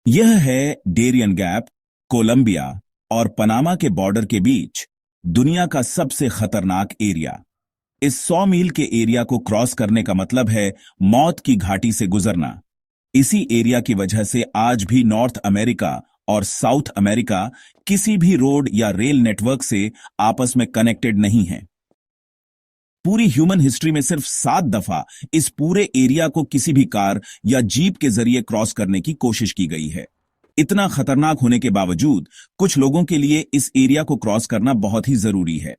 यह है Darien gap, Colombia और पनामा के बॉर्डर के बीच दुनिया का सबसे खतरनाक एरिया। इस 100 मील के एरिया को क्रॉस करने का मतलब है मौत की घाटी से गुजरना। इसी एरिया की वजह से आज भी नॉर्थ अमेरिका और साउथ अमेरिका किसी भी रोड या रेल नेटवर्क से आपस में कनेक्टेड नहीं है। पूरी ह्यूमन हिस्ट्री में सिर्फ 7 दफा इस पूरे एरिया को किसी भी कार या जीप के जरिए क्रॉस करने की कोशिश की गई है। इतना खतरनाक होने के बावजूद कुछ लोगों के लिए इस एरिया को क्रॉस करना बहुत ही जरूरी है।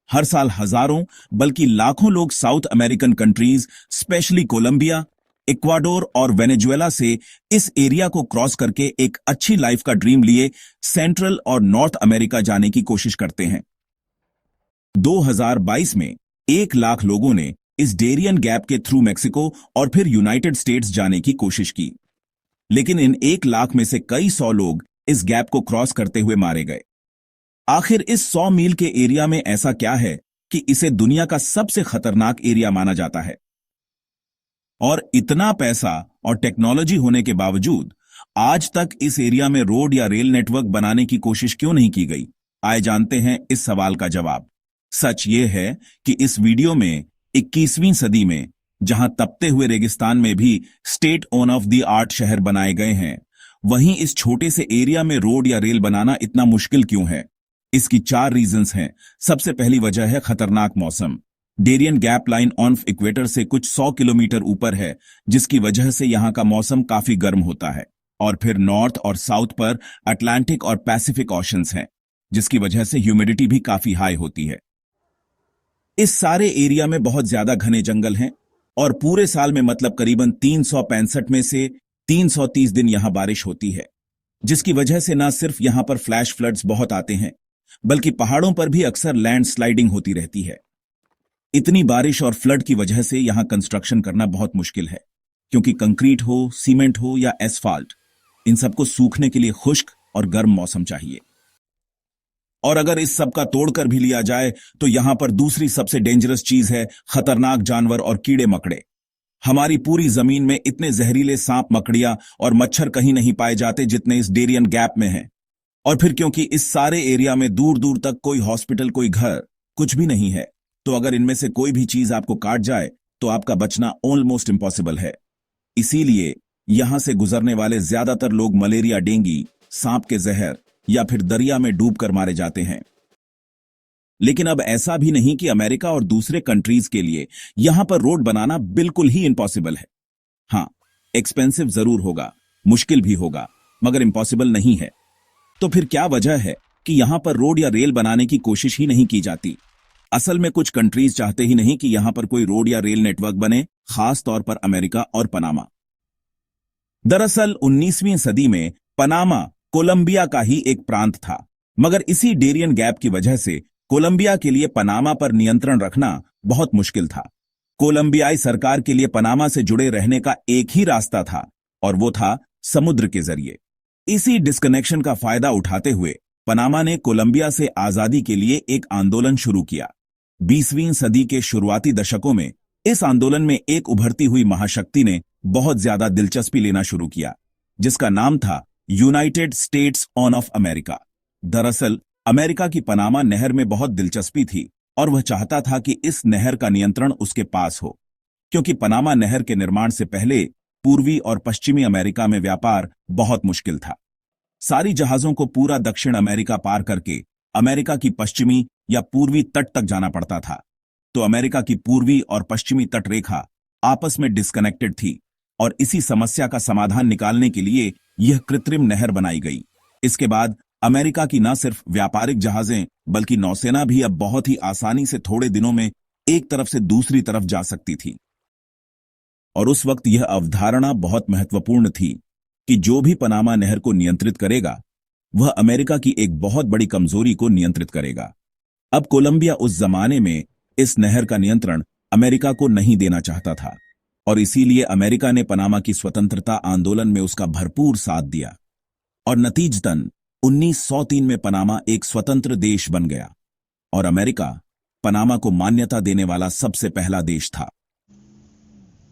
हर साल हजारों बल्कि लाखों लोग South American countries, specially Colombia, Ecuador और वेनेजुएला से इस एरिया को क्रॉस करके एक अच्छी लाइफ का ड्रीम लिए सेंट्रल और नॉर्थ अमेरिका जाने की कोशिश करते हैं। 2022 में 1 लाख लोगों ने इस डेरियन गैप के थ्रू मैक्सिको और फिर यूनाइटेड स्टेट्स जाने की कोशिश की, लेकिन इन 1 लाख में से कई 100 लोग इस गैप को क्रॉस करते हुए मारे गए। आखिर इस 100 मील के एरिया में ऐसा क्या है कि इसे दुनिया का सबसे खतरनाक एरिया माना जाता है? और इतना पैसा और टेक्नोलॉजी होने के बावजूद आज तक इस एरिया में रोड या रेल नेटवर्क बनाने की कोशिश क्यों नहीं की गई? आइए जानते हैं इस सवाल का जवाब। सच ये है कि इस वीडियो में 21वीं सदी में जहां तपते हुए रेगिस्तान में भी state on off the art शहर बनाए गए हैं, वहीं इस छोटे से एरिया में रोड या रेल बनाना इतना मुश्किल क्यों है? इसकी 4 रीजंस हैं। सबसे पहली वजह है खतरनाक मौसम। Darien Gap line on equator से कुछ 100 किलोमीटर ऊपर है, जिसकी वजह से यहां का मौसम काफी गर्म होता है। और फिर नॉर्थ और साउथ पर अटलांटिक और पैसिफिक ओशंस हैं, जिसकी वजह से ह्यूमिडिटी भी काफी हाई होती है। इस सारे एरिया में बहुत ज्यादा घने जंगल हैं और पूरे साल में मतलब करीबन 365 में से 330 दिन यहां बारिश होती है, जिसकी वजह से न सिर्फ यहां पर फ्लैश फ्लड्स बहुत आते हैं, बल्कि पहाड़ों पर भी अक्सर लैंड स्लाइडिंग होती रहती है। इतनी बारिश और फ्लड की वजह से यहां कंस्ट्रक्शन करना बहुत मुश्किल है, क्योंकि कंक्रीट हो, सीमेंट हो या एस्फाल्ट, इन सबको सूखने के लिए खुश्क और गर्म मौसम चाहिए। और अगर इस सब का तोड़कर भी लिया जाए तो यहां पर दूसरी सबसे डेंजरस चीज है खतरनाक जानवर और कीड़े मकड़े। हमारी पूरी जमीन में इतने जहरीले सांप, मकड़ियां और मच्छर कहीं नहीं पाए जाते जितने इस डेरियन गैप में हैं। और फिर क्योंकि इस सारे एरिया में दूर दूर तक कोई हॉस्पिटल, कोई घर, कुछ भी नहीं है, तो अगर इनमें से कोई भी चीज आपको काट जाए तो आपका बचना ऑलमोस्ट इम्पॉसिबल है। इसीलिए यहां से गुजरने वाले ज्यादातर लोग मलेरिया, डेंगू, सांप के जहर या फिर दरिया में डूबकर मारे जाते हैं। लेकिन अब ऐसा भी नहीं कि अमेरिका और दूसरे कंट्रीज के लिए यहां पर रोड बनाना बिल्कुल ही इम्पॉसिबल है। हां, एक्सपेंसिव जरूर होगा, मुश्किल भी होगा, मगर इम्पॉसिबल नहीं है। तो फिर क्या वजह है कि यहां पर रोड या रेल बनाने की कोशिश ही नहीं की जाती? असल में कुछ कंट्रीज चाहते ही नहीं कि यहां पर कोई रोड या रेल नेटवर्क बने, खास तौर पर अमेरिका और पनामा। दरअसल 19वीं सदी में पनामा कोलंबिया का ही एक प्रांत था, मगर इसी डेरियन गैप की वजह से कोलंबिया के लिए पनामा पर नियंत्रण रखना बहुत मुश्किल था। कोलंबियाई सरकार के लिए पनामा से जुड़े रहने का एक ही रास्ता था, और वो था समुद्र के जरिए। इसी डिस्कनेक्शन का फायदा उठाते हुए पनामा ने कोलंबिया से आजादी के लिए एक आंदोलन शुरू किया। 20वीं सदी के शुरुआती दशकों में इस आंदोलन में एक उभरती हुई महाशक्ति ने बहुत ज्यादा दिलचस्पी लेना शुरू किया, जिसका नाम था United states on off America. दरअसल अमेरिका की पनामा नहर में बहुत दिलचस्पी थी और वह चाहता था कि इस नहर का नियंत्रण उसके पास हो, क्योंकि पनामा नहर के निर्माण से पहले पूर्वी और पश्चिमी अमेरिका में व्यापार बहुत मुश्किल था। सारी जहाजों को पूरा दक्षिण अमेरिका पार करके अमेरिका की पश्चिमी या पूर्वी तट तक जाना पड़ता था। तो अमेरिका की पूर्वी और पश्चिमी तट रेखा आपस में डिस्कनेक्टेड थी, और इसी समस्या का समाधान निकालने के लिए यह कृत्रिम नहर बनाई गई। इसके बाद अमेरिका की न सिर्फ व्यापारिक जहाजें बल्कि नौसेना भी अब बहुत ही आसानी से थोड़े दिनों में एक तरफ से दूसरी तरफ जा सकती थी। और उस वक्त यह अवधारणा बहुत महत्वपूर्ण थी कि जो भी पनामा नहर को नियंत्रित करेगा, वह अमेरिका की एक बहुत बड़ी कमजोरी को नियंत्रित करेगा। अब कोलंबिया उस जमाने में इस नहर का नियंत्रण अमेरिका को नहीं देना चाहता था, और इसीलिए अमेरिका ने पनामा की स्वतंत्रता आंदोलन में उसका भरपूर साथ दिया, और नतीजतन 1903 में पनामा एक स्वतंत्र देश बन गया, और अमेरिका पनामा को मान्यता देने वाला सबसे पहला देश था।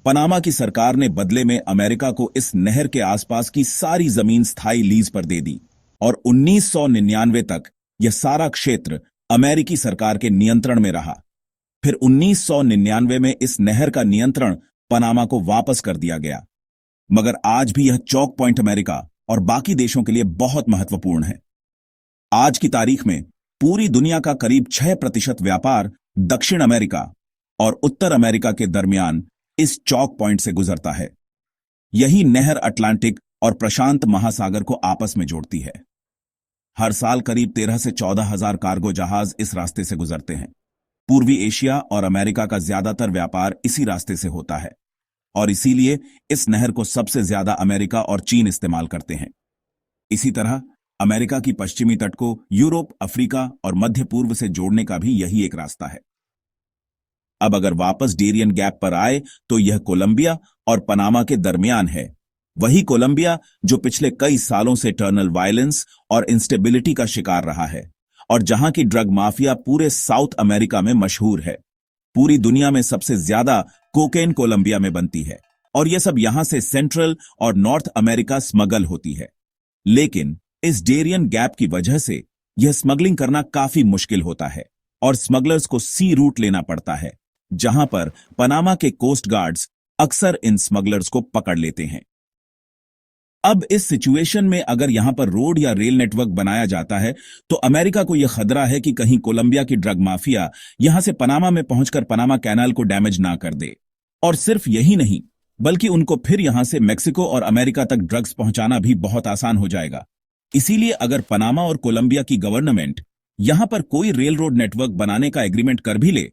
पनामा की सरकार ने बदले में अमेरिका को इस नहर के आसपास की सारी जमीन स्थायी लीज पर दे दी और 1999 तक यह सारा क्षेत्र अमेरिकी सरकार के नियंत्रण में रहा। फिर 1999 में इस नहर का नियंत्रण पनामा को वापस कर दिया गया, मगर आज भी यह चौक पॉइंट अमेरिका और बाकी देशों के लिए बहुत महत्वपूर्ण है। आज की तारीख में पूरी दुनिया का करीब 6% व्यापार दक्षिण अमेरिका और उत्तर अमेरिका के दरमियान इस चौक पॉइंट से गुजरता है। यही नहर अटलांटिक और प्रशांत महासागर को आपस में जोड़ती है। हर साल करीब 13 से 14 हजार कार्गो जहाज इस रास्ते से गुजरते हैं। पूर्वी एशिया और अमेरिका का ज्यादातर व्यापार इसी रास्ते से होता है और इसीलिए इस नहर को सबसे ज्यादा अमेरिका और चीन इस्तेमाल करते हैं। इसी तरह अमेरिका की पश्चिमी तट को यूरोप, अफ्रीका और मध्य पूर्व से जोड़ने का भी यही एक रास्ता है। अब अगर वापस डेरियन गैप पर आए तो यह कोलंबिया और पनामा के दरमियान है। वही कोलंबिया जो पिछले कई सालों से टर्नल वायलेंस और इंस्टेबिलिटी का शिकार रहा है और जहां की ड्रग माफिया पूरे साउथ अमेरिका में मशहूर है। पूरी दुनिया में सबसे ज्यादा कोकेन कोलंबिया में बनती है और यह सब यहां से सेंट्रल और नॉर्थ अमेरिका स्मगल होती है। लेकिन इस डेरियन गैप की वजह से यह स्मगलिंग करना काफी मुश्किल होता है और स्मगलर्स को सी रूट लेना पड़ता है, जहां पर पनामा के कोस्ट गार्ड्स अक्सर इन स्मगलर्स को पकड़ लेते हैं। अब इस सिचुएशन में अगर यहां पर रोड या रेल नेटवर्क बनाया जाता है तो अमेरिका को यह खतरा है कि कहीं कोलंबिया की ड्रग माफिया यहां से पनामा में पहुंचकर पनामा कैनाल को डैमेज ना कर दे। और सिर्फ यही नहीं, बल्कि उनको फिर यहां से मेक्सिको और अमेरिका तक ड्रग्स पहुंचाना भी बहुत आसान हो जाएगा। इसीलिए अगर पनामा और कोलंबिया की गवर्नमेंट यहां पर कोई रेल रोड नेटवर्क बनाने का एग्रीमेंट कर भी ले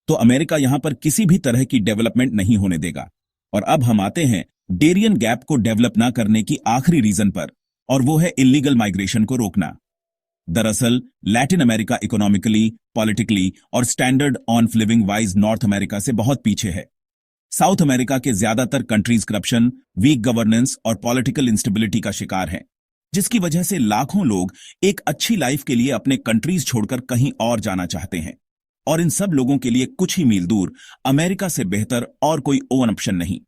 तो अमेरिका यहां पर किसी भी तरह की डेवलपमेंट नहीं होने देगा। और अब हम आते हैं डेरियन गैप को डेवलप ना करने की आखिरी रीजन पर, और वो है इलीगल माइग्रेशन को रोकना। दरअसल लैटिन अमेरिका इकोनॉमिकली, पॉलिटिकली और standard on living wise north America से बहुत पीछे है। साउथ अमेरिका के ज्यादातर कंट्रीज करप्शन, वीक गवर्नेंस और पॉलिटिकल इंस्टेबिलिटी का शिकार हैं, जिसकी वजह से लाखों लोग एक अच्छी लाइफ के लिए अपने कंट्रीज छोड़कर कहीं और जाना चाहते हैं। और इन सब लोगों के लिए कुछ ही मील दूर अमेरिका से बेहतर और कोई ओवन ऑप्शन नहीं।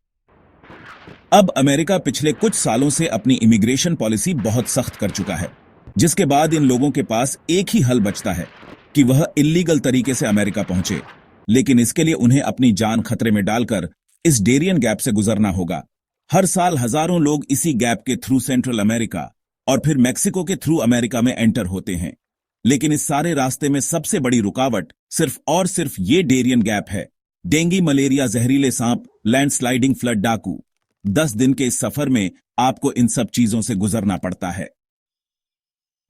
अब अमेरिका पिछले कुछ सालों से अपनी इमिग्रेशन पॉलिसी बहुत सख्त कर चुका है, जिसके बाद इन लोगों के पास एक ही हल बचता है कि वह इल्लीगल तरीके से अमेरिका पहुंचे। लेकिन इसके लिए उन्हें अपनी जान खतरे में डालकर इस डेरियन गैप से गुजरना होगा। हर साल हजारों लोग इसी गैप के थ्रू सेंट्रल अमेरिका और फिर मैक्सिको के थ्रू अमेरिका में एंटर होते हैं। लेकिन इस सारे रास्ते में सबसे बड़ी रुकावट सिर्फ और सिर्फ ये डेरियन गैप है। डेंगू, मलेरिया, जहरीले सांप, लैंडस्लाइडिंग, फ्लड, डाकू। 10 दिन के इस सफर में आपको इन सब चीजों से गुजरना पड़ता है।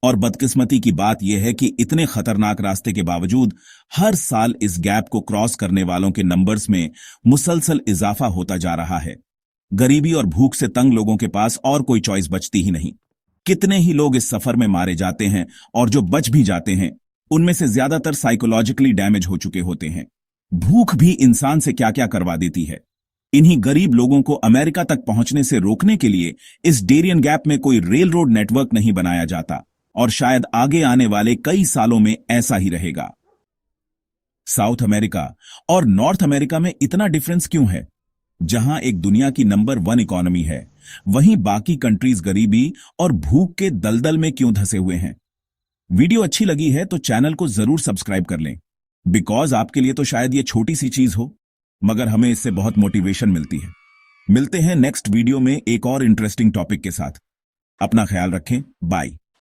और बदकिस्मती की बात यह है कि इतने खतरनाक रास्ते के बावजूद हर साल इस गैप को क्रॉस करने वालों के नंबर्स में मुसलसल इजाफा होता जा रहा है। गरीबी और भूख से तंग लोगों के पास और कोई चॉइस बचती ही नहीं। कितने ही लोग इस सफर में मारे जाते हैं और जो बच भी जाते हैं उनमें से ज्यादातर साइकोलॉजिकली डैमेज हो चुके होते हैं। भूख भी इंसान से क्या क्या करवा देती है। इन्हीं गरीब लोगों को अमेरिका तक पहुंचने से रोकने के लिए इस डेरियन गैप में कोई रेल रोड नेटवर्क नहीं बनाया जाता और शायद आगे आने वाले कई सालों में ऐसा ही रहेगा। साउथ अमेरिका और नॉर्थ अमेरिका में इतना डिफरेंस क्यों है? जहां एक दुनिया की नंबर 1 इकोनॉमी है, वहीं बाकी कंट्रीज गरीबी और भूख के दलदल में क्यों धंसे हुए हैं? वीडियो अच्छी लगी है तो चैनल को जरूर सब्सक्राइब कर लें, बिकॉज आपके लिए तो शायद ये छोटी सी चीज हो, मगर हमें इससे बहुत मोटिवेशन मिलती है। मिलते हैं नेक्स्ट वीडियो में एक और इंटरेस्टिंग टॉपिक के साथ। अपना ख्याल रखें। बाय।